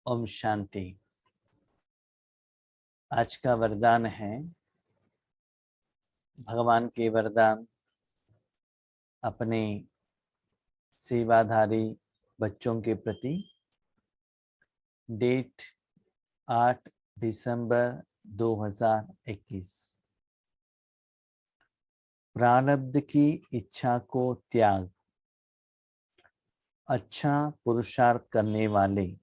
ओम शांति। आज का वरदान है भगवान के वरदान अपने सेवाधारी बच्चों के प्रति। डेट 8 दिसंबर 2021। प्रारब्ध की इच्छा को त्याग, अच्छा पुरुषार्थ करने वाले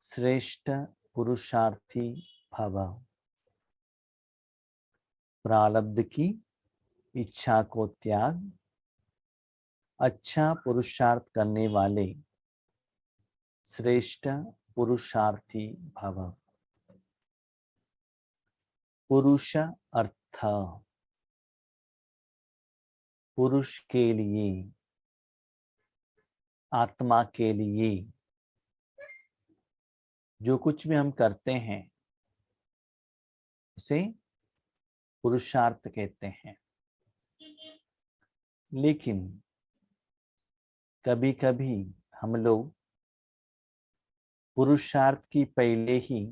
श्रेष्ठ पुरुषार्थी भव। प्रारब्ध की इच्छा को त्याग, अच्छा पुरुषार्थ करने वाले श्रेष्ठ पुरुषार्थी भव। पुरुष अर्थ पुरुष के लिए, आत्मा के लिए। जो कुछ भी हम करते हैं उसे पुरुषार्थ कहते हैं। लेकिन कभी कभी हम लोग पुरुषार्थ की पहले ही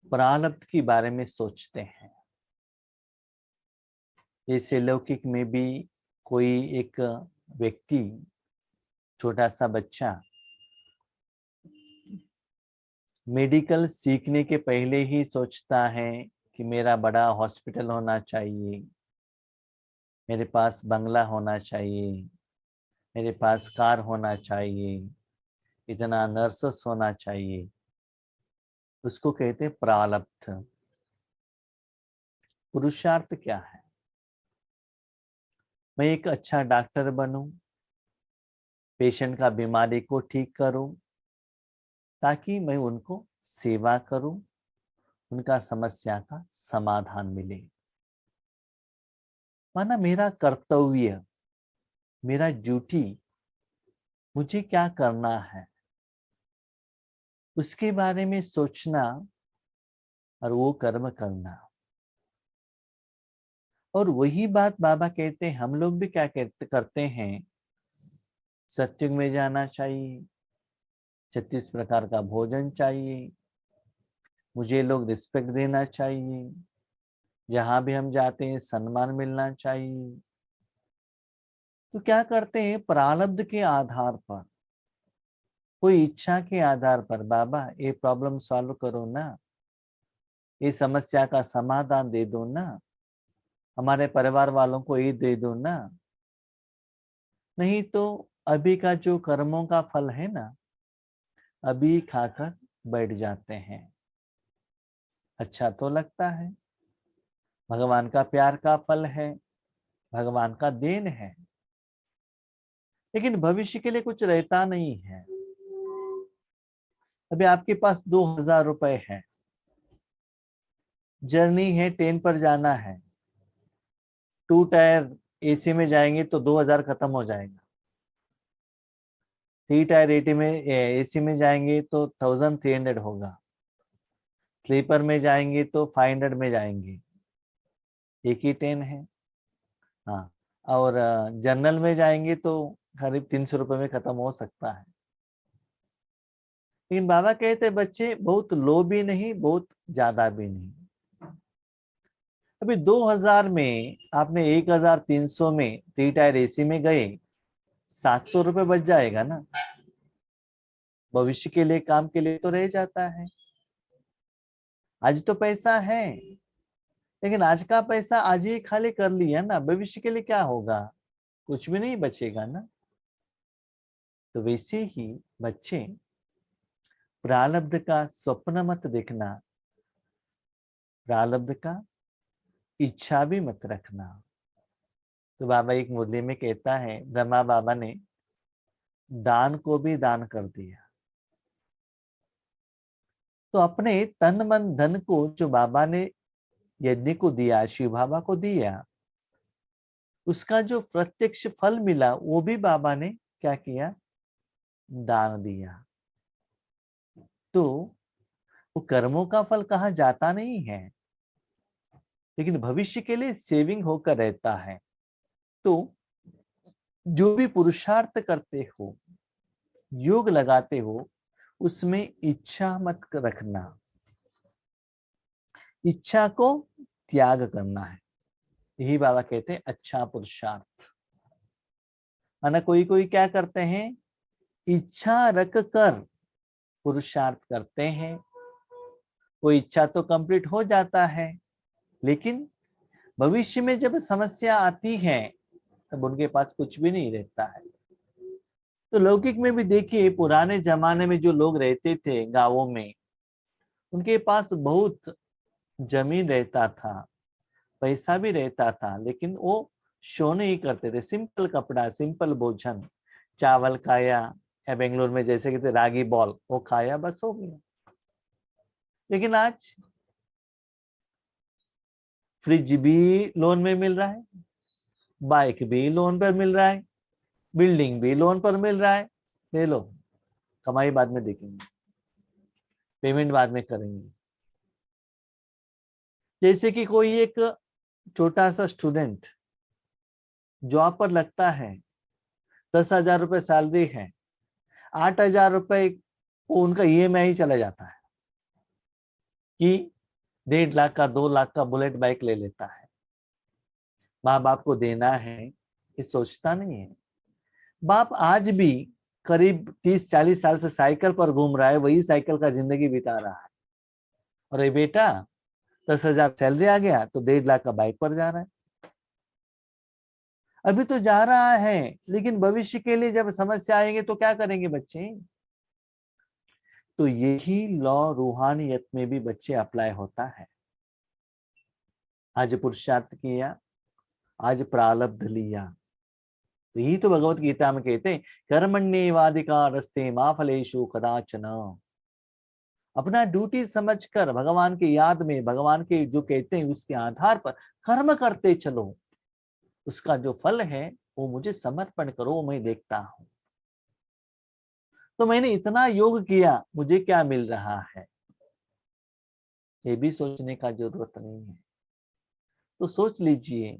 प्रारब्ध के बारे में सोचते हैं। जैसे लौकिक में भी कोई एक व्यक्ति, छोटा सा बच्चा मेडिकल सीखने के पहले ही सोचता है कि मेरा बड़ा हॉस्पिटल होना चाहिए, मेरे पास बंगला होना चाहिए, मेरे पास कार होना चाहिए, इतना नर्सेस होना चाहिए। उसको कहते हैं प्रारब्ध। पुरुषार्थ क्या है? मैं एक अच्छा डॉक्टर बनूं, पेशेंट का बीमारी को ठीक करूं, ताकि मैं उनको सेवा करूं, उनका समस्या का समाधान मिले। माना मेरा कर्तव्य, मेरा ड्यूटी, मुझे क्या करना है, उसके बारे में सोचना और वो कर्म करना। और वही बात बाबा कहते हैं, हम लोग भी क्या करते हैं। सत्युग में जाना चाहिए, 36 प्रकार का भोजन चाहिए, मुझे लोग रिस्पेक्ट देना चाहिए, जहां भी हम जाते हैं सम्मान मिलना चाहिए। तो क्या करते हैं, प्रारब्ध के आधार पर, कोई इच्छा के आधार पर, बाबा ये प्रॉब्लम सॉल्व करो ना, ये समस्या का समाधान दे दो ना, हमारे परिवार वालों को ये दे दो ना। नहीं तो अभी का जो कर्मों का फल है ना, अभी खाकर बैठ जाते हैं। अच्छा तो लगता है, भगवान का प्यार का फल है, भगवान का देन है, लेकिन भविष्य के लिए कुछ रहता नहीं है। अभी आपके पास 2000 रुपए है, जर्नी है, ट्रेन पर जाना है, 2 टायर एसी में जाएंगे तो 2000 खत्म हो जाएगा, 3 टायर एसी में जाएंगे तो 1300 होगा, स्लीपर में जाएंगे तो 500 में जाएंगे। एक ही ट्रेन है। हाँ, और जनरल में जाएंगे तो करीब 300 रुपए में खत्म हो सकता है। लेकिन बाबा कहते बच्चे बहुत लो भी नहीं, बहुत ज्यादा भी नहीं। अभी 2000 में आपने 1300 में 3 टायर एसी में गए, 700 रुपए बच जाएगा ना। भविष्य के लिए, काम के लिए तो रह जाता है। आज तो पैसा है, लेकिन आज का पैसा आज ही खाली कर लिया ना, भविष्य के लिए क्या होगा? कुछ भी नहीं बचेगा ना। तो वैसे ही बच्चे, प्रारब्ध का स्वप्न मत देखना, प्रारब्ध का इच्छा भी मत रखना। तो बाबा एक मुरली में कहता है, ब्रह्मा बाबा ने दान को भी दान कर दिया। तो अपने तन मन धन को जो बाबा ने यज्ञ को दिया, शिव बाबा को दिया, उसका जो प्रत्यक्ष फल मिला वो भी बाबा ने क्या किया? दान दिया। तो वो कर्मों का फल कहाँ जाता नहीं है, लेकिन भविष्य के लिए सेविंग होकर रहता है। तो जो भी पुरुषार्थ करते हो, योग लगाते हो उसमें इच्छा मत रखना, इच्छा को त्याग करना है। यही बाबा कहते हैं अच्छा पुरुषार्थ। माना कोई कोई क्या करते हैं, इच्छा रख कर पुरुषार्थ करते हैं, कोई इच्छा तो कंप्लीट हो जाता है, लेकिन भविष्य में जब समस्या आती है तब उनके पास कुछ भी नहीं रहता है। तो लौकिक में भी देखिए, पुराने जमाने में जो लोग रहते थे गांवों में, उनके पास बहुत जमीन रहता था, पैसा भी रहता था, लेकिन वो शो नहीं करते थे। सिंपल कपड़ा, सिंपल भोजन, चावल खाया या बेंगलोर में जैसे कहते रागी बॉल, वो खाया, बस हो गया। लेकिन आज फ्रिज भी लोन में मिल रहा है, बाइक भी लोन पर मिल रहा है, बिल्डिंग भी लोन पर मिल रहा है। ले लो, कमाई बाद में देखेंगे, पेमेंट बाद में करेंगे। जैसे कि कोई एक छोटा सा स्टूडेंट जॉब पर लगता है, 10,000 रुपए सैलरी है, 8,000 रुपए वो उनका ईएमआई चला जाता है कि 1.5 लाख का 2 लाख का बुलेट बाइक ले लेता है। माँ बाप को देना है ये सोचता नहीं है। बाप आज भी करीब 30-40 साल से साइकिल पर घूम रहा है, वही साइकिल का जिंदगी बिता रहा है। और ये बेटा 10,000 सैलरी आ गया तो 1.5 लाख का बाइक पर जा रहा है। अभी तो जा रहा है, लेकिन भविष्य के लिए जब समस्या आएंगे तो क्या करेंगे बच्चे। तो यही लॉ रूहानियत में भी बच्चे अप्लाई होता है। आज पुरुषार्थ किया, आज प्रारब्ध लिया। तो यही तो भगवत गीता में कहते हैं, कर्मण्येवाधिकारस्ते मा फलेषु कदाचन। अपना ड्यूटी समझकर भगवान की याद में, भगवान के जो कहते हैं उसके आधार पर कर्म करते चलो, उसका जो फल है वो मुझे समर्पण करो, वो मैं देखता हूं। तो मैंने इतना योग किया, मुझे क्या मिल रहा है, ये भी सोचने का जरूरत नहीं है। तो सोच लीजिए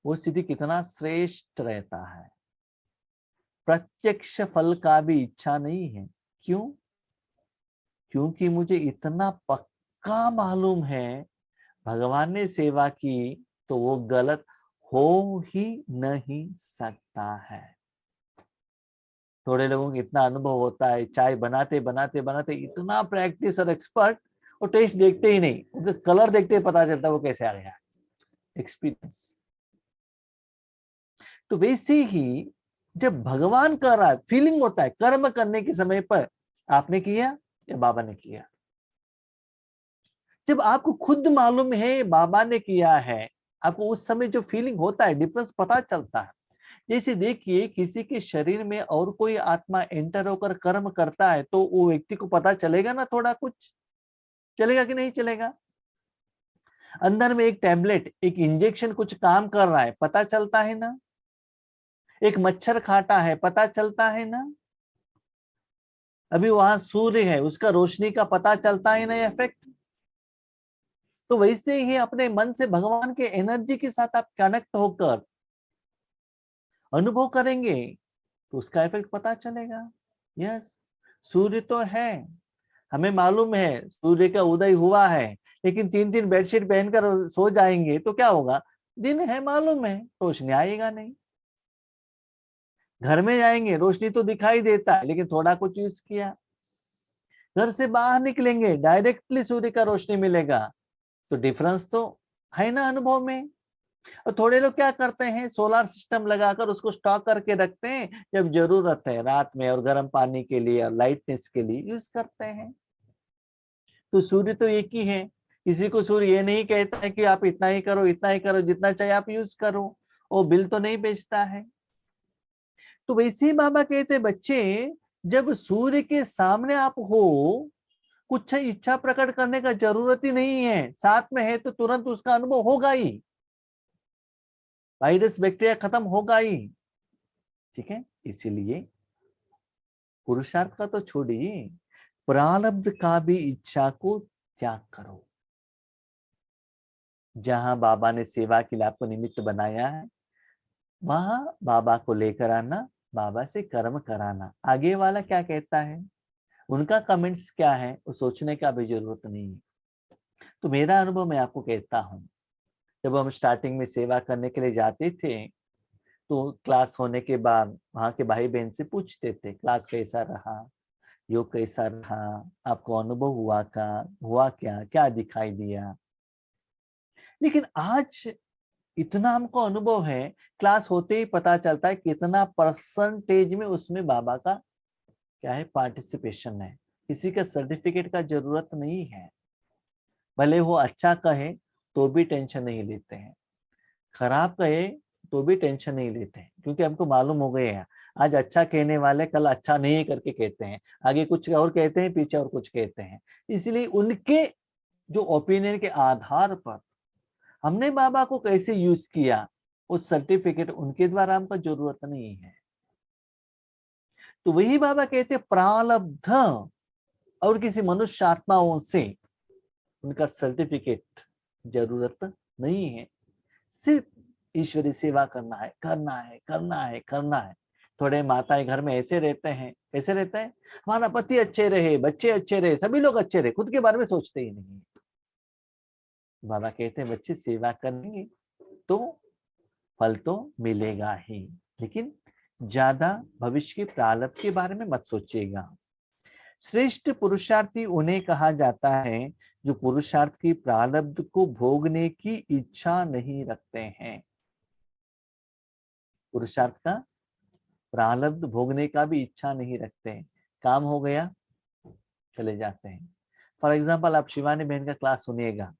वो स्थिति कितना श्रेष्ठ रहता है। प्रत्यक्ष फल का भी इच्छा नहीं है। क्यों? क्योंकि मुझे इतना पक्का मालूम है भगवान ने सेवा की तो वो गलत हो ही नहीं सकता है। थोड़े लोगों को इतना अनुभव होता है, चाय बनाते बनाते बनाते इतना प्रैक्टिस और एक्सपर्ट, और टेस्ट देखते ही नहीं, उनका कलर देखते ही पता चलता है वो कैसे आ गया, एक्सपीरियंस। तो वैसे ही जब भगवान कर रहा है, फीलिंग होता है कर्म करने के समय पर, आपने किया या बाबा ने किया। जब आपको खुद मालूम है बाबा ने किया है, आपको उस समय जो फीलिंग होता है, डिफरेंस पता चलता है। जैसे देखिए किसी के शरीर में और कोई आत्मा एंटर होकर कर्म करता है तो वो व्यक्ति को पता चलेगा ना, थोड़ा कुछ चलेगा कि नहीं चलेगा। अंदर में एक टैबलेट, एक इंजेक्शन कुछ काम कर रहा है, पता चलता है ना। एक मच्छर काटा है, पता चलता है ना। अभी वहां सूर्य है, उसका रोशनी का पता चलता है ना इफेक्ट। तो वैसे ही अपने मन से भगवान के एनर्जी के साथ आप कनेक्ट होकर अनुभव करेंगे तो उसका इफेक्ट पता चलेगा। यस, सूर्य तो है, हमें मालूम है सूर्य का उदय हुआ है, लेकिन 3-3 बेडशीट पहनकर सो जाएंगे तो क्या होगा, दिन है मालूम है, रोशनी आएगा नहीं। घर में जाएंगे रोशनी तो दिखाई देता है, लेकिन थोड़ा कुछ यूज किया। घर से बाहर निकलेंगे डायरेक्टली सूर्य का रोशनी मिलेगा, तो डिफरेंस तो है ना अनुभव में। और थोड़े लोग क्या करते हैं, सोलर सिस्टम लगाकर उसको स्टॉक करके रखते हैं, जब जरूरत है रात में और गर्म पानी के लिए और लाइटनेस के लिए यूज करते हैं। तो सूर्य तो एक ही है। किसी को सूर्य ये नहीं कहता है कि आप इतना ही करो, इतना ही करो, जितना चाहिए आप यूज करो, वो बिल तो नहीं बेचता है। तो वैसे ही बाबा कहते बच्चे, जब सूर्य के सामने आप हो, कुछ इच्छा प्रकट करने का जरूरत ही नहीं है, साथ में है तो तुरंत उसका अनुभव होगा ही, वायरस बैक्टीरिया खत्म होगा ही। ठीक है, इसीलिए पुरुषार्थ का तो छोड़िए, प्रारब्ध का भी इच्छा को त्याग करो। जहां बाबा ने सेवा के लिए आपको निमित्त बनाया है, वहां बाबा को लेकर आना, बाबा से कर्म कराना। आगे वाला क्या कहता है, उनका कमेंट्स क्या है, वो सोचने का भी जरूरत नहीं है। तो मेरा अनुभव मैं आपको कहता हूँ, जब हम स्टार्टिंग में सेवा करने के लिए जाते थे तो क्लास होने के बाद वहां के भाई बहन से पूछते थे क्लास कैसा रहा, योग कैसा रहा, आपको अनुभव हुआ क्या क्या दिखाई दिया। लेकिन आज इतना हमको अनुभव है, क्लास होते ही पता चलता है कितना परसेंटेज में उसमें बाबा का क्या है, पार्टिसिपेशन है। किसी का सर्टिफिकेट का जरूरत नहीं है, भले वो अच्छा कहे तो भी टेंशन नहीं लेते हैं, खराब कहे तो भी टेंशन नहीं लेते हैं, क्योंकि हमको मालूम हो गए हैं आज अच्छा कहने वाले कल अच्छा नहीं करके कहते हैं, आगे कुछ और कहते हैं पीछे और कुछ कहते हैं। इसलिए उनके जो ओपिनियन के आधार पर हमने बाबा को कैसे यूज किया, उस सर्टिफिकेट उनके द्वारा हमको जरूरत नहीं है। तो वही बाबा कहते प्रारब्ध और किसी मनुष्य आत्माओं से उनका सर्टिफिकेट जरूरत नहीं है, सिर्फ ईश्वरी सेवा करना है करना है करना है करना है। थोड़े माताएं घर में ऐसे रहते हैं, ऐसे रहते हैं हमारा पति अच्छे रहे, बच्चे अच्छे रहे, सभी लोग अच्छे रहे, खुद के बारे में सोचते ही नहीं। बाबा कहते हैं बच्चे सेवा करेंगे तो फल तो मिलेगा ही, लेकिन ज्यादा भविष्य के प्रारब्ध के बारे में मत सोचिएगा। श्रेष्ठ पुरुषार्थी उन्हें कहा जाता है जो पुरुषार्थ की प्रारब्ध को भोगने की इच्छा नहीं रखते हैं। पुरुषार्थ का प्रारब्ध भोगने का भी इच्छा नहीं रखते हैं, काम हो गया चले जाते हैं। फॉर एग्जाम्पल आप शिवानी बहन का क्लास सुनिएगा,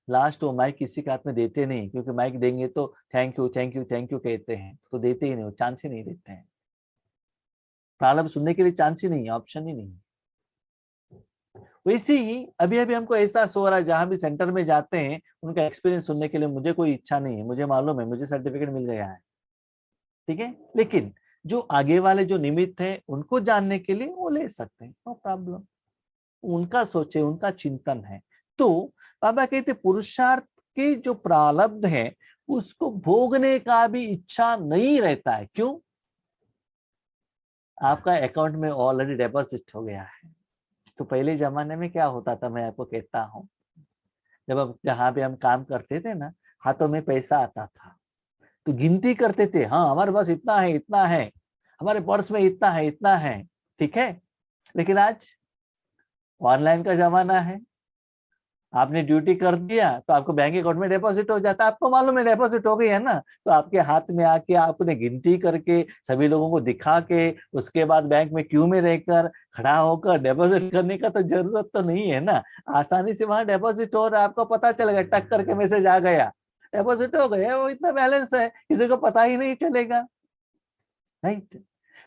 लास्ट वो माइक किसी के हाथ में देते नहीं, क्योंकि माइक देंगे तो thank you thank you thank you कहते हैं, तो देते ही नहीं, वो चांस ही नहीं देते हैं। प्रारब्ध सुनने के लिए चांस ही नहीं है, ऑप्शन ही नहीं है। वैसे ही अभी अभी हमको एहसास हो रहा है, जहां भी सेंटर में जाते हैं उनका एक्सपीरियंस सुनने के लिए मुझे कोई इच्छा नहीं है, मुझे मालूम है मुझे सर्टिफिकेट मिल गया है, ठीक है। लेकिन जो आगे वाले जो निमित्त है उनको जानने के लिए वो ले सकते हैं, नो प्रॉब्लम, उनका सोचे उनका चिंतन है। तो बाबा कहते पुरुषार्थ के जो प्रारब्ध है उसको भोगने का भी इच्छा नहीं रहता है। क्यों? आपका अकाउंट में ऑलरेडी डिपॉजिट हो गया है। तो पहले जमाने में क्या होता था, मैं आपको कहता हूँ, जब हम जहां पे हम काम करते थे ना, हाथों में पैसा आता था तो गिनती करते थे, हाँ हमारे पास इतना है इतना है, हमारे पर्स में इतना है इतना है, ठीक है। लेकिन आज ऑनलाइन का जमाना है, आपने ड्यूटी कर दिया तो आपको बैंक अकाउंट में डिपॉजिट हो जाता है, आपको मालूम है डिपॉजिट हो गई है ना, तो आपके हाथ में आके आपने गिनती करके सभी लोगों को दिखा के उसके बाद बैंक में क्यू में रहकर खड़ा होकर डिपॉजिट करने का तो जरूरत तो नहीं है ना। आसानी से वहां डिपॉजिट हो रहा है, आपको पता चलेगा, टक करके मैसेज आ गया डिपॉजिट हो गया, वो इतना बैलेंस है, किसी को पता ही नहीं चलेगा, राइट।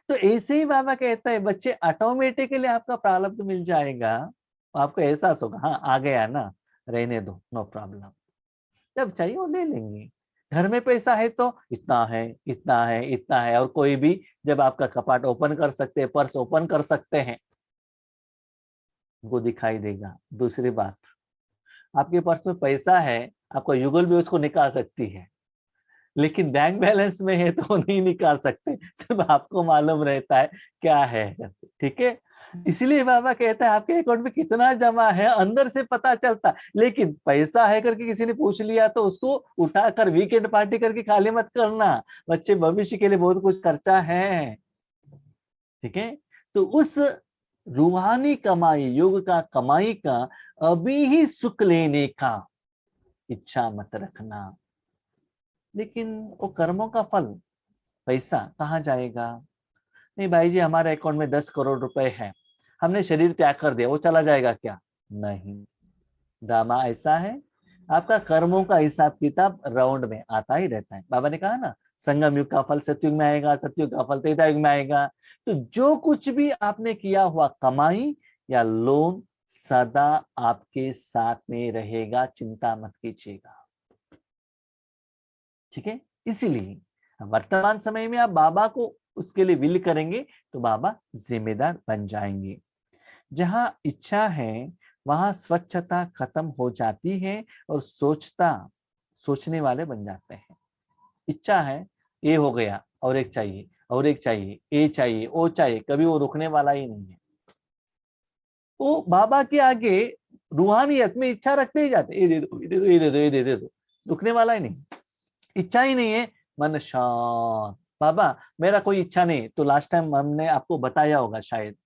तो ऐसे ही बाबा कहता है बच्चे ऑटोमेटिकली आपका प्रारब्ध मिल जाएगा, आपको एहसास होगा हाँ आ गया ना, रहने दो, नो प्रॉब्लम, जब चाहिए वो ले लेंगे। घर में पैसा है तो इतना है इतना है इतना है, और कोई भी जब आपका कपाट ओपन कर सकते हैं, पर्स ओपन कर सकते हैं, वो दिखाई देगा। दूसरी बात, आपके पर्स में पैसा है, आपको युगल भी उसको निकाल सकती है, लेकिन बैंक बैलेंस में है तो नहीं निकाल सकते, सिर्फ आपको मालूम रहता है क्या है, ठीक है। इसलिए बाबा कहता है आपके अकाउंट में कितना जमा है अंदर से पता चलता, लेकिन पैसा है करके किसी ने पूछ लिया तो उसको उठाकर वीकेंड पार्टी करके खाली मत करना, बच्चे भविष्य के लिए बहुत कुछ खर्चा है, ठीक है। तो उस रूहानी कमाई, योग का कमाई का अभी ही सुख लेने का इच्छा मत रखना। लेकिन वो कर्मों का फल, पैसा कहाँ जाएगा? नहीं भाई जी हमारे अकाउंट में 10 करोड़ रुपए है, हमने शरीर त्याग कर दिया, वो चला जाएगा क्या? नहीं, ड्रामा ऐसा है, आपका कर्मों का हिसाब किताब राउंड में आता ही रहता है। बाबा ने कहा ना संगम युग का फल सतयुग में आएगा, सतयुग का फल त्रेता युग में आएगा। तो जो कुछ भी आपने किया हुआ कमाई या लोन सदा आपके साथ में रहेगा, चिंता मत कीजिएगा, ठीक है। इसीलिए वर्तमान समय में आप बाबा को उसके लिए विल करेंगे तो बाबा जिम्मेदार बन जाएंगे। जहां इच्छा है वहां स्वच्छता खत्म हो जाती है और सोचने वाले बन जाते हैं। इच्छा है ये हो गया और एक चाहिए, और एक चाहिए, ए चाहिए, ओ चाहिए, कभी वो रुकने वाला ही नहीं है। तो बाबा के आगे रूहानियत में इच्छा रखते ही जाते, ये दे दो, ये दे दो, ये दे दो, ये दे दो, रुकने वाला ही नहीं, इच्छा ही नहीं है, मन शांत। बाबा मेरा कोई इच्छा नहीं, तो लास्ट टाइम हमने आपको बताया होगा शायद,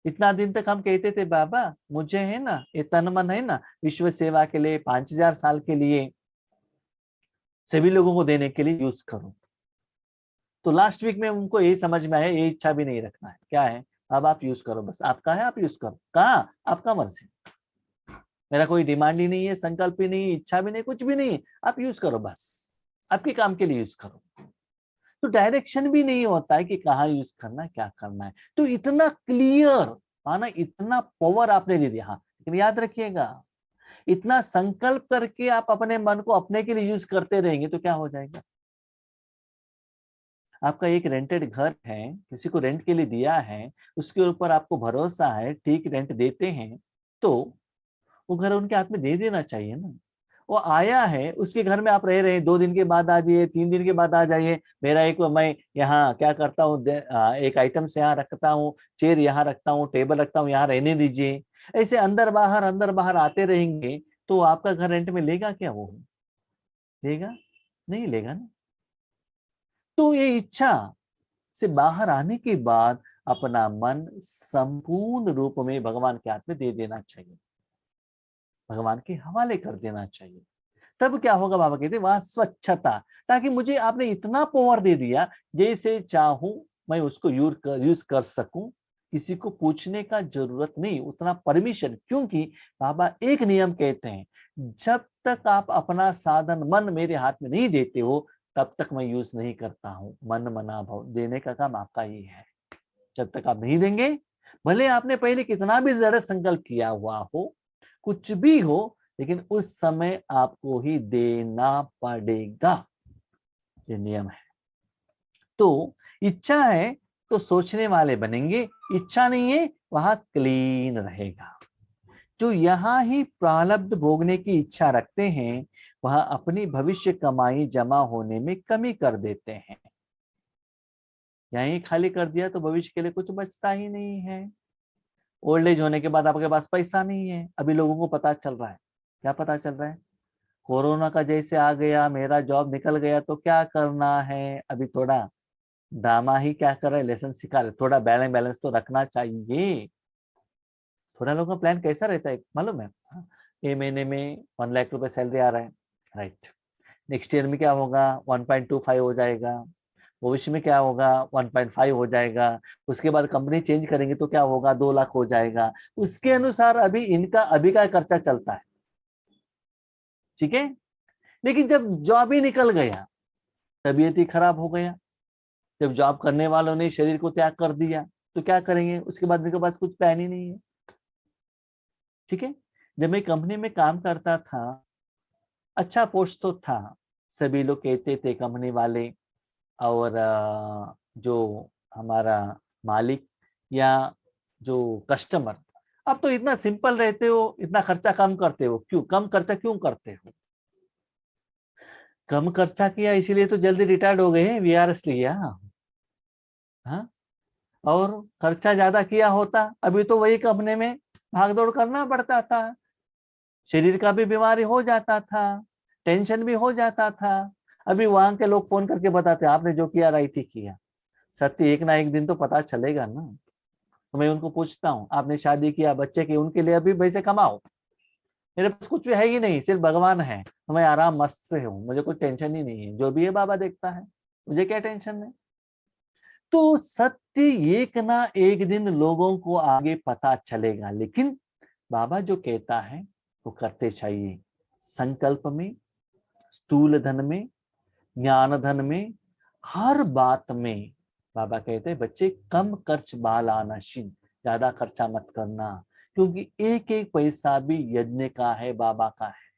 इतना दिन तक हम कहते थे बाबा मुझे है ना ये तन मन है ना विश्व सेवा के लिए 5000 साल के लिए सभी लोगों को देने के लिए यूज करो। तो लास्ट वीक में उनको यही समझ में आया, ये इच्छा भी नहीं रखना है, क्या है अब आप यूज करो, बस आपका है आप यूज करो, कहा आपका मर्जी, मेरा कोई डिमांड ही नहीं है, संकल्प ही नहीं, इच्छा भी नहीं, कुछ भी नहीं है, आप यूज करो, बस आपके काम के लिए यूज करो। तो डायरेक्शन भी नहीं होता है कि कहाँ यूज करना है, क्या करना है। तो इतना क्लियर माना, इतना पावर आपने दे दिया। हाँ लेकिन याद रखिएगा, इतना संकल्प करके आप अपने मन को अपने के लिए यूज करते रहेंगे तो क्या हो जाएगा। आपका एक रेंटेड घर है, किसी को रेंट के लिए दिया है, उसके ऊपर आपको भरोसा है, ठीक रेंट देते हैं, तो वो घर उनके हाथ में दे देना चाहिए ना। वो आया है, उसके घर में आप रह रहे हैं, 2 दिन के बाद आ जाइए, 3 दिन के बाद आ जाइए, मेरा एक मैं यहाँ क्या करता हूँ, एक आइटम से यहाँ रखता हूँ, चेयर यहाँ रखता हूँ, टेबल रखता हूँ, यहाँ रहने दीजिए, ऐसे अंदर बाहर आते रहेंगे, तो आपका घर रेंट में लेगा क्या, वो लेगा नहीं, लेगा ना। तो ये इच्छा से बाहर आने के बाद अपना मन संपूर्ण रूप में भगवान के हाथ में दे देना चाहिए, भगवान के हवाले कर देना चाहिए। तब क्या होगा, बाबा कहते वहां स्वच्छता, ताकि मुझे आपने इतना पावर दे दिया, जैसे चाहूं मैं उसको यूज कर सकूं, किसी को पूछने का जरूरत नहीं, उतना परमिशन। क्योंकि बाबा एक नियम कहते हैं, जब तक आप अपना साधन मन मेरे हाथ में नहीं देते हो तब तक मैं यूज नहीं करता हूं। मन मना भाव देने का काम आपका ही है। जब तक आप नहीं देंगे, भले आपने पहले कितना भी दृढ़ संकल्प किया हुआ हो, कुछ भी हो, लेकिन उस समय आपको ही देना पड़ेगा, ये नियम है। तो इच्छा है तो सोचने वाले बनेंगे, इच्छा नहीं है वहां क्लीन रहेगा। जो यहाँ ही प्रारब्ध भोगने की इच्छा रखते हैं, वहां अपनी भविष्य कमाई जमा होने में कमी कर देते हैं। यहीं खाली कर दिया तो भविष्य के लिए कुछ बचता ही नहीं है। ओल्ड एज होने के बाद आपके पास पैसा नहीं है। अभी लोगों को पता चल रहा है, क्या पता चल रहा है, कोरोना का जैसे आ गया, मेरा जॉब निकल गया तो क्या करना है। अभी थोड़ा ड्रामा ही क्या कर रहे, लेसन सिखा रहे, थोड़ा बैलेंस तो रखना चाहिए। थोड़ा लोगों का प्लान कैसा रहता है मालूम है, ये महीने में 1 लाख रुपए सैलरी आ रहा है, राइट, नेक्स्ट ईयर में क्या होगा 1.25 हो जाएगा, भविष्य में क्या होगा 1.5 हो जाएगा, उसके बाद कंपनी चेंज करेंगे तो क्या होगा 2 लाख हो जाएगा। उसके अनुसार अभी इनका अभी का खर्चा चलता है, ठीक है। लेकिन जब जॉब ही निकल गया, तबीयत ही खराब हो गया, जब जॉब करने वालों ने शरीर को त्याग कर दिया तो क्या करेंगे, उसके बाद उनके पास कुछ प्लान ही नहीं है, ठीक है। जब मैं कंपनी में काम करता था, अच्छा पोस्ट तो था, सभी लोग कहते थे कंपनी वाले और जो हमारा मालिक या जो कस्टमर, अब तो इतना सिंपल रहते हो, इतना खर्चा कम करते हो, क्यों कम खर्चा क्यों करते हो, कम खर्चा किया इसीलिए तो जल्दी रिटायर्ड हो गए, वीआरएस लिया, हाँ। और खर्चा ज्यादा किया होता अभी तो वही कंपनी में भागदौड़ करना पड़ता था, शरीर का भी बीमारी हो जाता था, टेंशन भी हो जाता था। अभी वहां के लोग फोन करके बताते आपने जो किया राइट ही किया। सत्य एक ना एक दिन तो पता चलेगा ना। तो मैं उनको पूछता हूँ, आपने शादी किया, बच्चे की, उनके लिए अभी पैसे कमाओ, मेरे पास कुछ भी है ही नहीं, सिर्फ भगवान है, तो मैं आराम मस्त से हूँ, मुझे कोई टेंशन ही नहीं है, जो भी है बाबा देखता है, मुझे क्या टेंशन है। तो सत्य एक ना एक दिन लोगों को आगे पता चलेगा, लेकिन बाबा जो कहता है वो करते चाहिए। संकल्प में, स्थूल धन में, ज्ञान धन में, हर बात में बाबा कहते हैं बच्चे कम खर्च बालानशीन, ज्यादा खर्चा मत करना, क्योंकि एक एक पैसा भी यज्ञ का है, बाबा का है।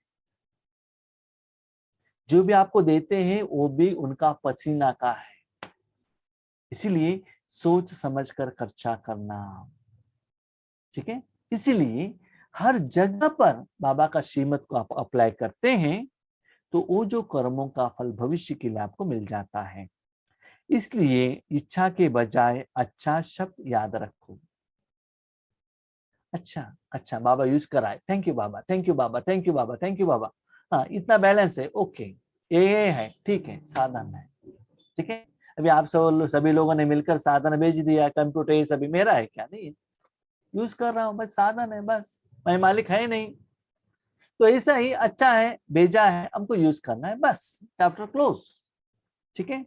जो भी आपको देते हैं वो भी उनका पसीना का है, इसीलिए सोच समझकर खर्चा करना, ठीक है। इसीलिए हर जगह पर बाबा का श्रीमत को आप अप्लाई करते हैं तो वो जो कर्मों का फल भविष्य के लिए आपको मिल जाता है। इसलिए इच्छा के बजाय अच्छा शब्द याद रखो। अच्छा अच्छा बाबा यूज कराए, थैंक यू बाबा, थैंक यू बाबा, थैंक यू बाबा, थैंक यू बाबा। हाँ इतना बैलेंस है, ओके ये है, ठीक है, साधन है, ठीक है। अभी आप सब सभी लोगों ने मिलकर साधन भेज दिया, कंप्यूटर ये सभी मेरा है क्या? नहीं, यूज कर रहा हूँ, बस साधन है, बस मैं मालिक है नहीं। तो ऐसा ही अच्छा है, भेजा है, हमको यूज करना है, बस चैप्टर क्लोज। ठीक है।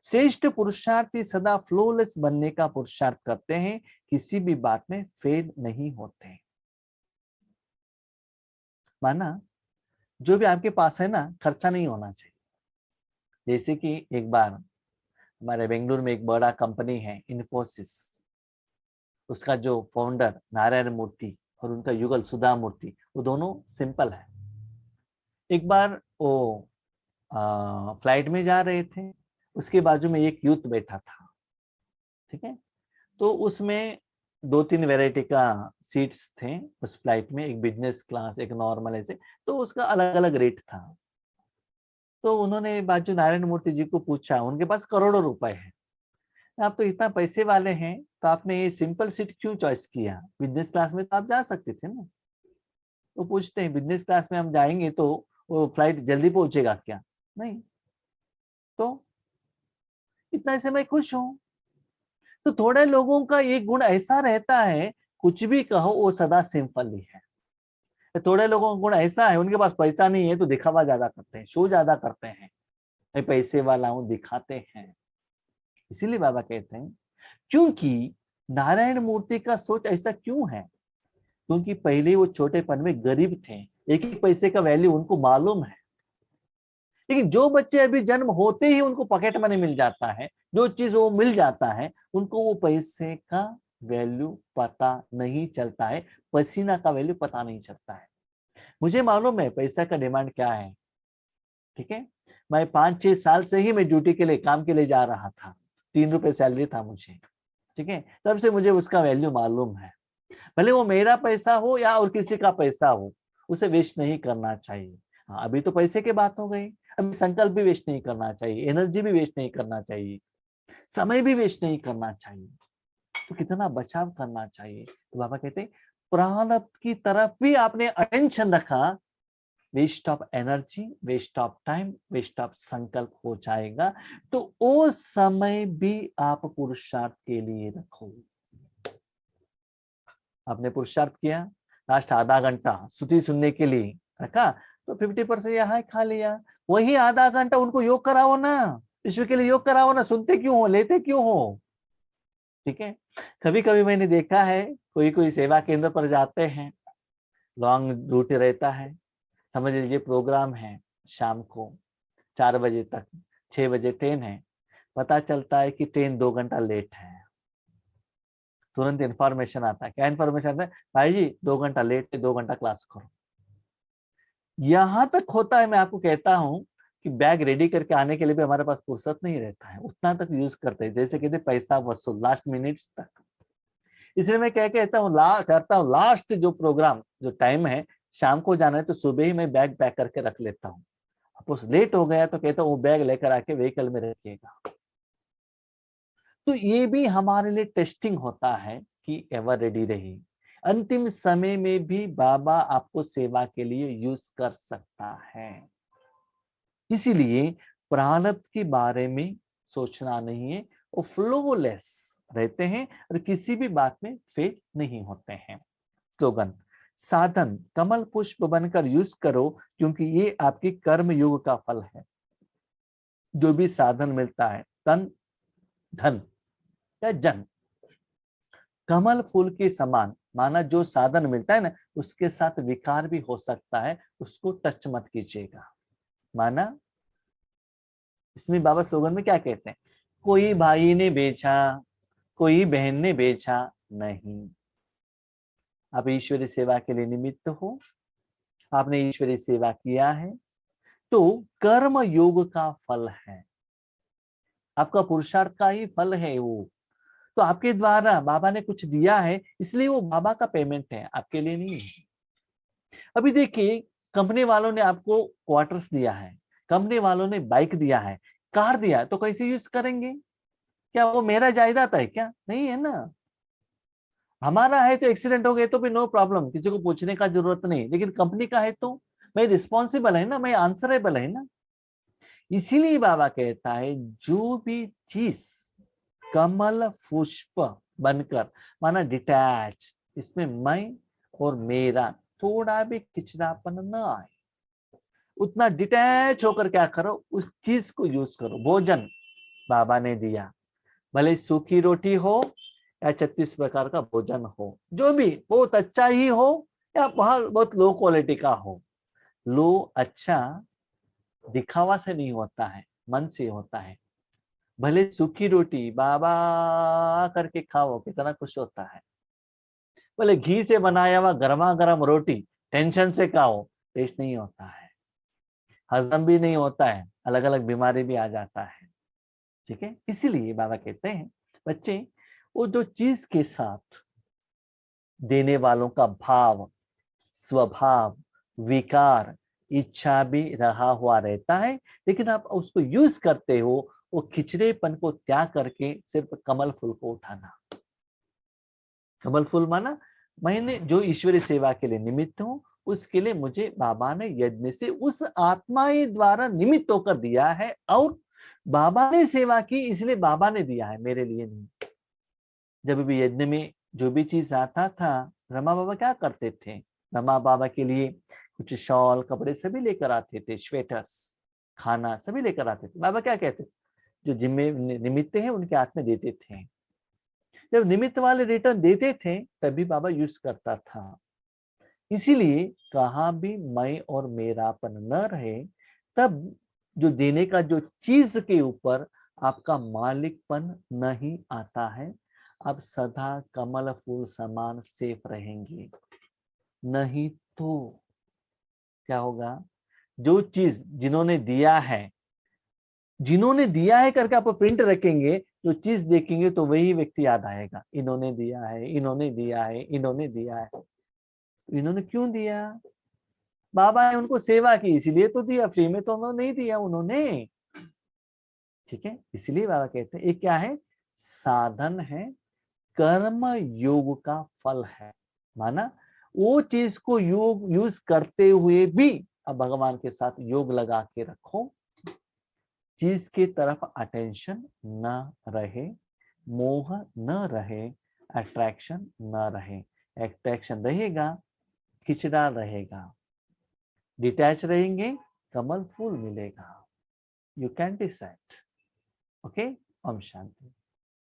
श्रेष्ठ पुरुषार्थी सदा फ्लोलेस बनने का पुरुषार्थ करते हैं, किसी भी बात में फेल नहीं होते। माना जो भी आपके पास है ना, खर्चा नहीं होना चाहिए। जैसे कि एक बार हमारे बेंगलुरु में एक बड़ा कंपनी है इन्फोसिस, उसका जो फाउंडर नारायण मूर्ति और उनका युगल सुधा मूर्ति, वो दोनों सिंपल है। एक बार वो फ्लाइट में जा रहे थे, उसके बाजू में एक यूथ बैठा था, ठीक है। तो उसमें 2-3 वैरायटी का सीट्स थे उस फ्लाइट में, एक बिजनेस क्लास, एक नॉर्मल, ऐसे। तो उसका अलग अलग रेट था। तो उन्होंने बाजू नारायण मूर्ति जी को पूछा, उनके पास करोड़ों रुपए हैं, आप तो इतना पैसे वाले हैं, तो आपने ये सिंपल सीट क्यों चॉइस किया? बिजनेस क्लास में तो आप जा सकते थे ना। वो पूछते हैं बिजनेस क्लास में हम जाएंगे तो वो फ्लाइट जल्दी पहुंचेगा क्या? नहीं। तो इतना से मैं खुश हूं। तो थोड़े लोगों का ये गुण ऐसा रहता है, कुछ भी कहो वो सदा सिंपल ही है। थोड़े लोगों का गुण ऐसा है, उनके पास पैसा नहीं है तो दिखावा ज्यादा करते हैं, शो ज्यादा करते हैं, मैं पैसे वाला हूं, दिखाते हैं। इसीलिए बाबा कहते हैं, क्योंकि नारायण मूर्ति का सोच ऐसा क्यों है? क्योंकि पहले वो छोटेपन में गरीब थे, एक एक पैसे का वैल्यू उनको मालूम है। लेकिन जो बच्चे अभी जन्म होते ही उनको पॉकेट मनी मिल जाता है, जो चीज वो मिल जाता है, उनको वो पैसे का वैल्यू पता नहीं चलता है, पसीना का वैल्यू पता नहीं चलता है। मुझे मालूम है पैसा का डिमांड क्या है, ठीक है। मैं 5-6 साल से ही मैं ड्यूटी के लिए, काम के लिए जा रहा था, 3 रुपए सैलरी था मुझे, ठीक है। तब से मुझे उसका वैल्यू मालूम है। भले वो मेरा पैसा हो या और किसी का पैसा हो, उसे वेस्ट नहीं करना चाहिए। हाँ, अभी तो पैसे की बात हो गई, अभी संकल्प भी वेस्ट नहीं करना चाहिए, एनर्जी भी वेस्ट नहीं करना चाहिए, समय भी वेस्ट नहीं करना चाहिए। तो कितना बचाव करना चाहिए। तो बाबा कहते हैं, प्रारब्ध की तरफ भी आपने अटेंशन रखा, waste of energy, waste of time, waste of संकल्प हो जाएगा। तो वो समय भी आप पुरुषार्थ के लिए रखो। आपने पुरुषार्थ किया, लास्ट आधा घंटा स्तुति सुनने के लिए रखा, तो 50% यहाँ खा लिया। वही आधा घंटा उनको योग कराओ ना, ईश्वर के लिए योग कराओ ना, सुनते क्यों हो, लेते क्यों हो? ठीक है। कभी कभी मैंने देखा है, कोई कोई सेवा केंद्र पर जाते हैं, लॉन्ग ड्यूटी रहता है, समझ लीजिए प्रोग्राम है शाम को 4 बजे तक, 6 बजे ट्रेन है, पता चलता है कि ट्रेन 2 घंटा लेट है। तुरंत इंफॉर्मेशन आता है, क्या इंफॉर्मेशन आता है? भाई जी 2 घंटा लेट है, 2 घंटा क्लास करो। यहां तक होता है, मैं आपको कहता हूं कि बैग रेडी करके आने के लिए भी हमारे पास फुर्सत नहीं रहता है, उतना तक यूज करते हैं, जैसे कहते पैसा वसूल, लास्ट मिनट्स तक। इसलिए मैं क्या कहता हूँ, करता हूँ लास्ट जो प्रोग्राम, जो टाइम है शाम को जाना है, तो सुबह ही मैं बैग पैक करके रख लेता हूँ। सपोज लेट हो गया तो कहता हूँ वो बैग लेकर आके व्हीकल में रखिएगा। तो ये भी हमारे लिए टेस्टिंग होता है कि एवर रेडी रही। अंतिम समय में भी बाबा आपको सेवा के लिए यूज कर सकता है। इसीलिए प्रारब्ध के बारे में सोचना नहीं है, वो फ्लोलेस रहते हैं और किसी भी बात में फेल नहीं होते हैं। स्लोगन, साधन कमल पुष्प बनकर यूज करो, क्योंकि ये आपके कर्म योग का फल है। जो भी साधन मिलता है, तन, धन या जन, कमल फूल के समान माना, जो साधन मिलता है ना, उसके साथ विकार भी हो सकता है, उसको टच मत कीजिएगा। माना इसमें बाबा स्लोगन में क्या कहते हैं, कोई भाई ने बेचा, कोई बहन ने बेचा नहीं। आप ईश्वरी सेवा के लिए निमित्त हो, आपने ईश्वरी सेवा किया है, तो कर्म योग का फल है, आपका पुरुषार्थ का ही फल है वो। तो आपके द्वारा बाबा ने कुछ दिया है, इसलिए वो बाबा का पेमेंट है, आपके लिए नहीं है। अभी देखिए, कंपनी वालों ने आपको क्वार्टर्स दिया है, कंपनी वालों ने बाइक दिया है, कार दिया है, तो कैसे यूज करेंगे? क्या वो मेरा जायदाद है क्या? नहीं है ना। हमारा है तो एक्सीडेंट हो गए तो भी नो प्रॉब्लम, किसी को पूछने का जरूरत नहीं, लेकिन कंपनी का है तो मैं रिस्पॉन्सिबल है ना, मैं आंसरेबल है ना। इसीलिए बाबा कहता है जो भी चीज कमल पुष्प बनकर, माना डिटैच, इसमें मैं और मेरा थोड़ा भी किचड़ापन न आए, उतना डिटैच होकर क्या करो, उस चीज को यूज करो। भोजन बाबा ने दिया, भले सूखी रोटी हो या 36 प्रकार का भोजन हो, जो भी बहुत अच्छा ही हो या बहुत लो क्वालिटी का हो। लो अच्छा दिखावा से नहीं होता है, मन से होता है। भले सूखी रोटी बाबा करके खाओ, कितना खुश होता है। भले घी से बनाया हुआ गर्मा गर्म रोटी टेंशन से खाओ, टेस्ट नहीं होता है, हजम भी नहीं होता है, अलग अलग बीमारी भी आ जाता है। ठीक है, इसीलिए बाबा कहते हैं बच्चे, वो जो चीज के साथ देने वालों का भाव, स्वभाव, विकार, इच्छा भी रहा हुआ रहता है, लेकिन आप उसको यूज करते हो, वो खिचड़ेपन को त्याग करके सिर्फ कमल फूल को उठाना। कमल फूल माना मैंने जो ईश्वरीय सेवा के लिए निमित्त हूं, उसके लिए मुझे बाबा ने यज्ञ से उस आत्मा ही द्वारा निमित्त होकर दिया है, और बाबा ने सेवा की इसलिए बाबा ने दिया है, मेरे लिए नहीं। जब भी यज्ञ में जो भी चीज आता था, रमा बाबा क्या करते थे, रमा बाबा के लिए कुछ शॉल कपड़े सभी लेकर आते थे, स्वेटर्स, खाना सभी लेकर आते थे। बाबा क्या कहते, जो जिम्मे निमित्त हैं उनके हाथ में देते थे। जब निमित्त वाले रिटर्न देते थे तभी बाबा यूज करता था। इसीलिए कहाँ भी मैं और मेरापन न रहे, तब जो देने का जो चीज के ऊपर आपका मालिकपन नहीं आता है, आप सदा कमल फूल समान सेफ रहेंगे। नहीं तो क्या होगा, जो चीज जिन्होंने दिया है करके आप प्रिंट रखेंगे, जो चीज देखेंगे तो वही व्यक्ति याद आएगा, इन्होंने दिया है, इन्होंने दिया है, इन्होंने दिया है। इन्होंने क्यों दिया? बाबा ने उनको सेवा की इसीलिए तो दिया, फ्री में तो उन्होंने नहीं दिया उन्होंने। ठीक है, इसलिए बाबा कहते हैं ये क्या है, साधन है, कर्म योग का फल है। माना वो चीज को योग यूज करते हुए भी अब भगवान के साथ योग लगा के रखो, चीज की तरफ अटेंशन न रहे, मोह न रहे, अट्रैक्शन न रहे। अट्रैक्शन रहेगा, खिचड़ा रहेगा, डिटैच रहेंगे, कमल फूल मिलेगा। You can decide. ओके, ओम शांति।